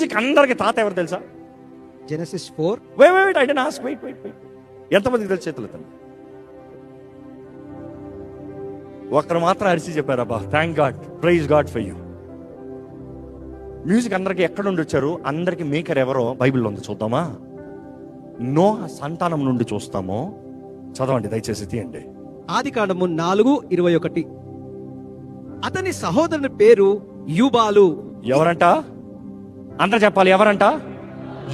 Music అందరికి తాత ఎవరు తెలుసా? Genesis 4. Wait I don't ask. Wait ఎంతమందికి తెలుసు? చేతులు ఎత్తండి. ఒకరు మాత్రం అరిచి చెప్పారు, అబ్బా thank God, praise God for you. Music అందరికి ఎక్కడ నుండి వచ్చారు? అందరికి మేకర్ ఎవరో బైబిల్లో ఉంది, చూద్దామా? నోహ సంతానం నుండి చూస్తాము. చదవండి దయచేసి, తీయండి. ఆదికాండము 4:21. అతని సహోదరుని పేరు యూబాలు. ఎవరంట? అందరు చెప్పాలి, ఎవరంట?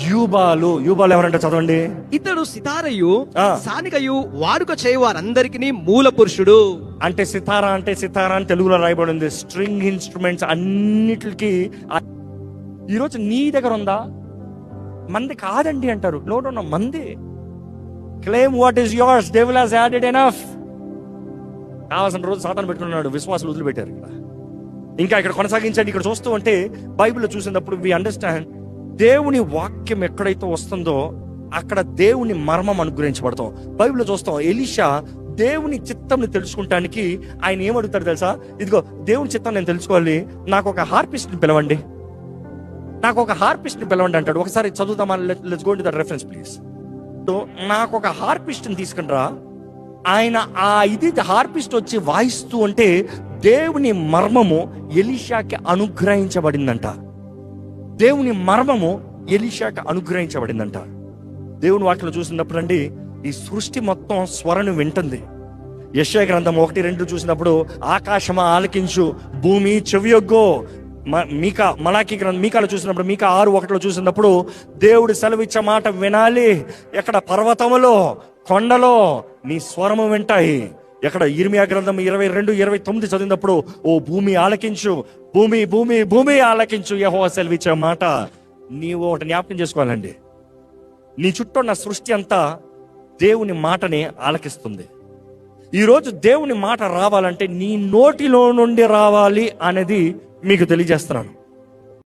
యూబాలు. యూబాలు ఎవరంట? చదవండి. ఇతడు సితారయు సానికయు వాడుక చేయవారందరికి మూల పురుషుడు. అంటే సితారా అని తెలుగులో రాయబడింది. స్ట్రింగ్ ఇన్స్ట్రుమెంట్స్ అన్నిటికి. ఈరోజు నీ దగ్గర ఉందా? మంది కాదండి అంటారు. నో మంది. Claim what is yours, devil has added enough. కావాల్సిన రోజు సాతాను పెట్టుకున్నాడు, విశ్వాసాలు వదిలిపెట్టారు. ఇంకా ఇక్కడ కొనసాగించండి. ఇక్కడ చూస్తూ ఉంటే బైబిల్లో చూసినప్పుడు వి అండర్స్టాండ్, దేవుని వాక్యం ఎక్కడైతే వస్తుందో అక్కడ దేవుని మర్మం అనుగ్రహించబడతాం. బైబిల్లో చూస్తాం, ఎలీషా దేవుని చిత్తంని తెలుసుకుంటానికి ఆయన ఏమడుగుతాడు తెలుసా? ఇదిగో దేవుని చిత్తం నేను తెలుసుకోవాలి, నాకు ఒక హార్పిస్ట్ని పిలవండి, నాకు ఒక హార్పిస్ట్ని పిలవండి అంటాడు. ఒకసారి చదువుతామా? Let's go to the reference please. నాకు ఒక హార్పిస్ట్ని తీసుకుని రా. ఆయన హార్పిస్ట్ వచ్చి వాయిస్తూ ఉంటే దేవుని మర్మము ఎలీషాకి అనుగ్రహించబడిందంట. దేవుని మర్మము ఎలీషాకి అనుగ్రహించబడిందంట. దేవుని వాక్యం చూసినప్పుడు అండి, ఈ సృష్టి మొత్తం స్వరను వింటుంది. యెషయా గ్రంథం 1-2 చూసినప్పుడు, ఆకాశమా ఆలకించు, భూమి చెవియొగ్గో. మలాకీ గ్రంథం మీకాలో చూసినప్పుడు, మీకా 6:1 చూసినప్పుడు, దేవుడు సెలవిచ్చే మాట వినాలి. ఎక్కడ? పర్వతములో, కొండలో నీ స్వరము వింటాయి. ఎక్కడ? ఇర్మియా గ్రంథం 22-29 చదివినప్పుడు, ఓ భూమి ఆలకించు, భూమి భూమి భూమి ఆలకించు, యెహోవా సెలవిచ్చే మాట. నీవు ఒకటి జ్ఞాపకం చేసుకోవాలండి, నీ చుట్టూ ఉన్న సృష్టి అంతా దేవుని మాటని ఆలకిస్తుంది. ఈరోజు దేవుని మాట రావాలంటే నీ నోటిలో నుండి రావాలి అనేది మీకు తెలియజేస్తున్నాను.